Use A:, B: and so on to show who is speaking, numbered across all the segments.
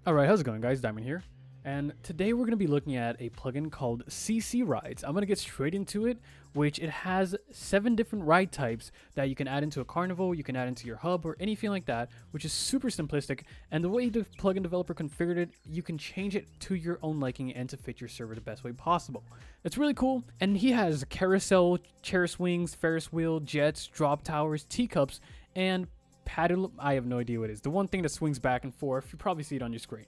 A: Alright, how's it going guys? Diamond here. And today we're going to be looking at a plugin called ccRides. I'm going to get straight into it, which it has 7 different ride types that you can add into a carnival, you can add into your hub, or anything like that, which is super simplistic. And the way the plugin developer configured it, you can change it to your own liking and to fit your server the best way possible. It's really cool. And he has Carousel, chair swings, Ferris Wheel, jets, drop towers, teacups, and paddle. I have no idea what it is. The one thing that swings back and forth, you probably see it on your screen.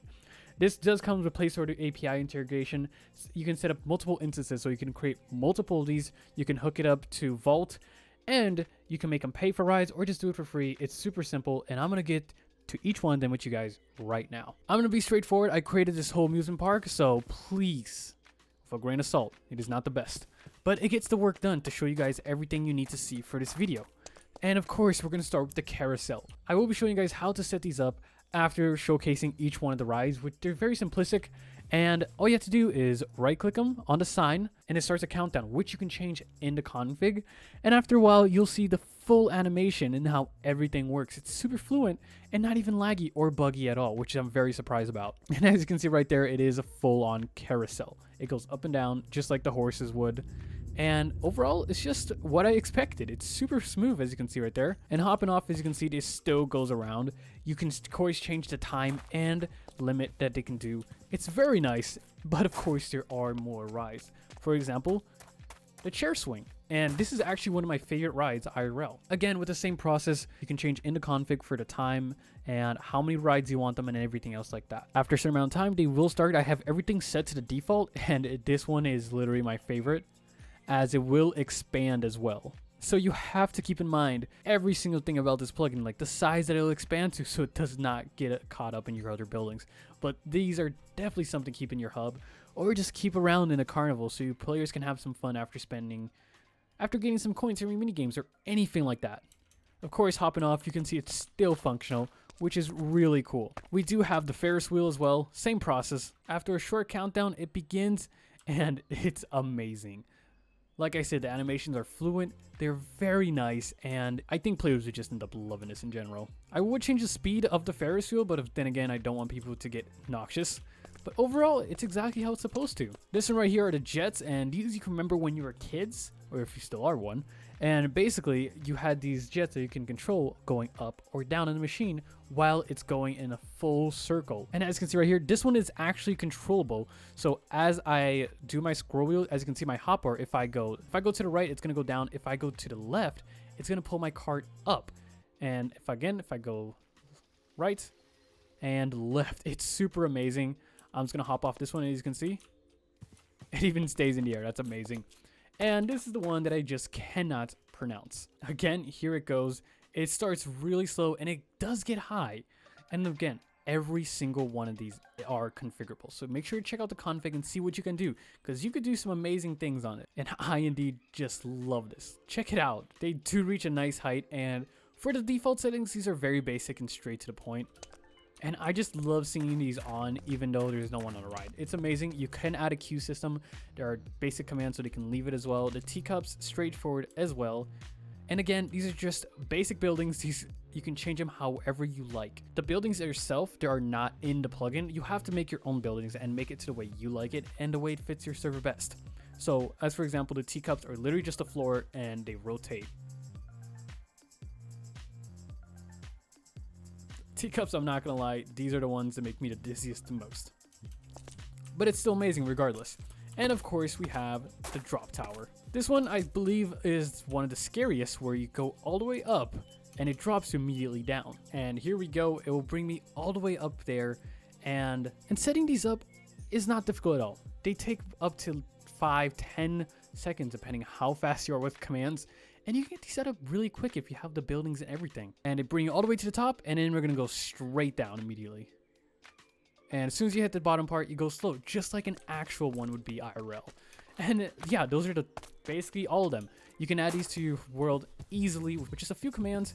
A: This does come with placeholder API integration. You can set up multiple instances, so you can create multiple of these. You can hook it up to Vault, and you can make them pay for rides or just do it for free. It's super simple, and I'm going to get to each one of them with you guys right now. I'm going to be straightforward. I created this whole amusement park, so please, with a grain of salt, it is not the best. But it gets the work done to show you guys everything you need to see for this video. And of course, we're going to start with the carousel. I will be showing you guys how to set these up after showcasing each one of the rides, which they're very simplistic. And all you have to do is right click them on the sign and it starts a countdown, which you can change in the config. And after a while, you'll see the full animation and how everything works. It's super fluent and not even laggy or buggy at all, which I'm very surprised about. And as you can see right there, it is a full-on carousel. It goes up and down just like the horses would. And overall, it's just what I expected. It's super smooth, as you can see right there. And hopping off, as you can see, this still goes around. You can of course change the time and limit that they can do. It's very nice, but of course there are more rides. For example, the chair swing. And this is actually one of my favorite rides, IRL. Again, with the same process, you can change in the config for the time and how many rides you want them and everything else like that. After a certain amount of time, they will start. I have everything set to the default, and this one is literally my favorite, as it will expand as well. So you have to keep in mind every single thing about this plugin, like the size that it'll expand to, so it does not get caught up in your other buildings. But these are definitely something to keep in your hub, or just keep around in a carnival so your players can have some fun after getting some coins or mini games or anything like that. Of course, hopping off, you can see it's still functional, which is really cool. We do have the Ferris wheel as well, same process. After a short countdown, it begins, and it's amazing. Like I said, the animations are fluent, they're very nice, and I think players would just end up loving this in general. I would change the speed of the Ferris wheel, but then again, I don't want people to get noxious. But overall, it's exactly how it's supposed to. This one right here are the jets, and these you can remember when you were kids, or if you still are one. And basically, you had these jets that you can control going up or down in the machine while it's going in a full circle. And as you can see right here, this one is actually controllable. So as I do my scroll wheel, as you can see my hopper, if I go to the right, it's going to go down. If I go to the left, it's going to pull my cart up. And if I go right and left, it's super amazing. I'm just going to hop off this one, as you can see. It even stays in the air. That's amazing. And this is the one that I just cannot pronounce. Again, here it goes. It starts really slow and it does get high. And again, every single one of these are configurable. So make sure to check out the config and see what you can do, because you could do some amazing things on it. And I indeed just love this. Check it out. They do reach a nice height, and for the default settings, these are very basic and straight to the point. And I just love seeing these on, even though there's no one on the ride. It's amazing. You can add a queue system. There are basic commands so they can leave it as well. The teacups, straightforward as well. And again, these are just basic buildings. These, you can change them however you like. The buildings itself, they are not in the plugin. You have to make your own buildings and make it to the way you like it and the way it fits your server best. So as for example, the teacups are literally just a floor and they rotate. Teacups, I'm not gonna lie, these are the ones that make me the dizziest the most. But it's still amazing regardless. And of course, we have the drop tower. This one, I believe, is one of the scariest, where you go all the way up and it drops you immediately down. And here we go, it will bring me all the way up there. And setting these up is not difficult at all. They take up to 5-10 seconds, depending on how fast you are with commands. And you can get these set up really quick if you have the buildings and everything. And it brings you all the way to the top, and then we're going to go straight down immediately. And as soon as you hit the bottom part, you go slow, just like an actual one would be IRL. And yeah, those are basically all of them. You can add these to your world easily with just a few commands.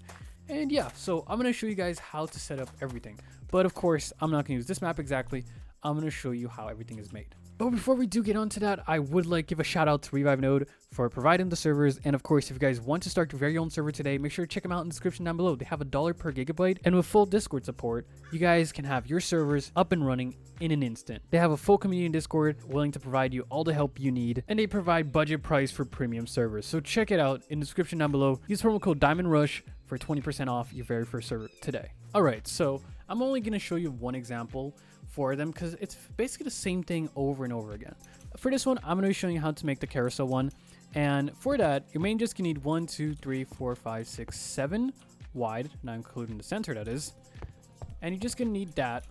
A: And yeah, so I'm going to show you guys how to set up everything. But of course, I'm not going to use this map exactly. I'm going to show you how everything is made. But before we do get onto that, I would like to give a shout out to Revivenode for providing the servers. And of course, if you guys want to start your very own server today, make sure to check them out in the description down below. They have $1 per gigabyte, and with full Discord support, you guys can have your servers up and running in an instant. They have a full community in Discord willing to provide you all the help you need, and they provide budget price for premium servers. So check it out in the description down below. Use promo code DiamondRush for 20% off your very first server today. All right, so I'm only going to show you one example for them because it's basically the same thing over and over again. For this one, I'm going to be showing you how to make the carousel one. And for that, you're mainly just going to need 1, 2, 3, 4, 5, 6, 7 wide, not including the center, that is. And you're just going to need that.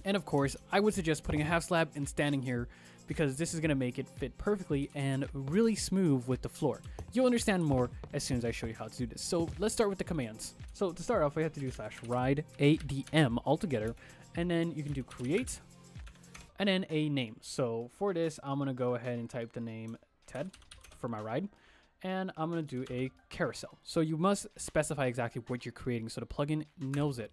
A: And of course, I would suggest putting a half slab and standing here because this is going to make it fit perfectly and really smooth with the floor. You'll understand more as soon as I show you how to do this. So let's start with the commands. So to start off, we have to do /ride ADM altogether, and then you can do create and then a name. So for this, I'm going to go ahead and type the name Ted for my ride, and I'm going to do a carousel. So you must specify exactly what you're creating so the plugin knows it.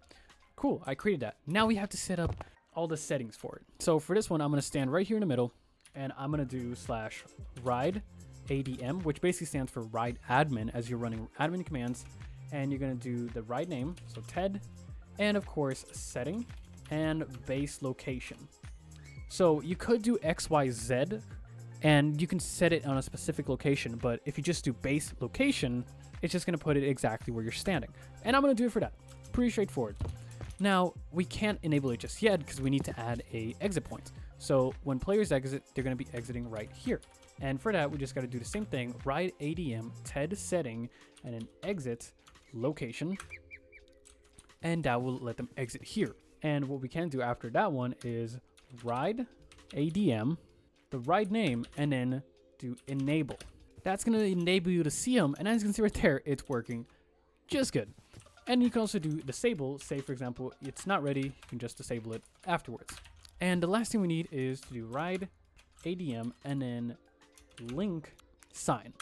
A: Cool, I created that. Now we have to set up all the settings for it. So for this one, I'm going to stand right here in the middle, and I'm going to do /ride ADM, which basically stands for ride admin as you're running admin commands. And you're going to do the ride name, so Ted, and of course setting and base location. So you could do XYZ and you can set it on a specific location, but if you just do base location, it's just going to put it exactly where you're standing. And I'm going to do it for that. Pretty straightforward. Now, we can't enable it just yet because we need to add a exit point. So when players exit, they're going to be exiting right here. And for that, we just got to do the same thing, ride ADM, TED setting, and then exit location. And that will let them exit here. And what we can do after that one is ride ADM, the ride name, and then do enable. That's going to enable you to see them. And as you can see right there, it's working just good. And you can also do disable. Say, for example, it's not ready. You can just disable it afterwards. And the last thing we need is to do ride ADM and then link sign.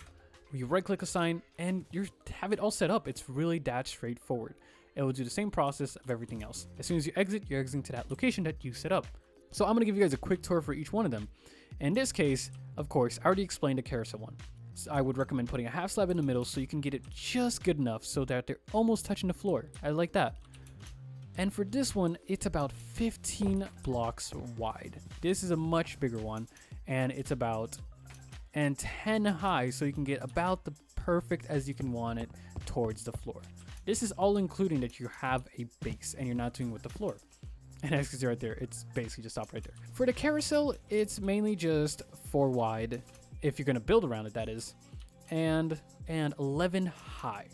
A: You right click a sign and you have it all set up. It's really that straightforward. It will do the same process of everything else. As soon as you exit, you're exiting to that location that you set up. So I'm going to give you guys a quick tour for each one of them. In this case, of course, I already explained the carousel one. So I would recommend putting a half slab in the middle so you can get it just good enough so that they're almost touching the floor. I like that. And for this one, it's about 15 blocks wide. This is a much bigger one, and it's about 10 high, so you can get about the perfect as you can want it towards the floor. This is all including that you have a base and you're not doing with the floor. And as you can see right there, it's basically just stopped right there. For the carousel, it's mainly just 4 wide, if you're going to build around it, that is, and 11 high.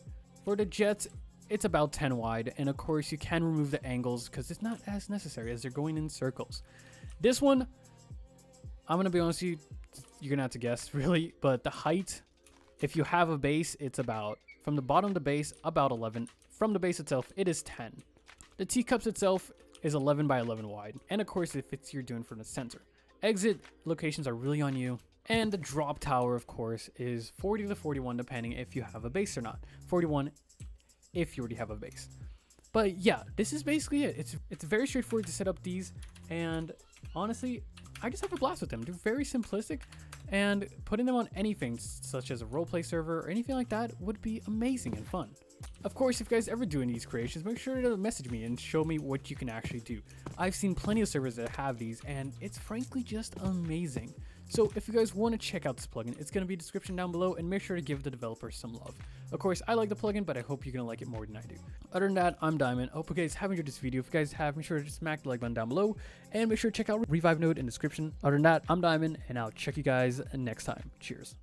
A: For the jets, it's about 10 wide, and of course you can remove the angles because it's not as necessary as they're going in circles. This one, I'm going to be honest with you, you're going to have to guess really, but the height, if you have a base, it's about, from the bottom of the base, about 11. From the base itself, it is 10. The Teacups itself is 11 by 11 wide, and of course it fits you're doing from the center. Exit locations are really on you. And the drop tower, of course, is 40 to 41 depending if you have a base or not. 41 if you already have a base. But yeah, this is basically it. It's very straightforward to set up these, and honestly, I just have a blast with them. They're very simplistic, and putting them on anything such as a roleplay server or anything like that would be amazing and fun. Of course, if you guys ever do any of these creations, make sure to message me and show me what you can actually do. I've seen plenty of servers that have these, and it's frankly just amazing. So if you guys want to check out this plugin, it's going to be in the description down below, and make sure to give the developer some love. Of course, I like the plugin, but I hope you're going to like it more than I do. Other than that, I'm Diamond. I hope you guys have enjoyed this video. If you guys have, make sure to smack the like button down below, and make sure to check out Revivenode in the description. Other than that, I'm Diamond, and I'll check you guys next time. Cheers.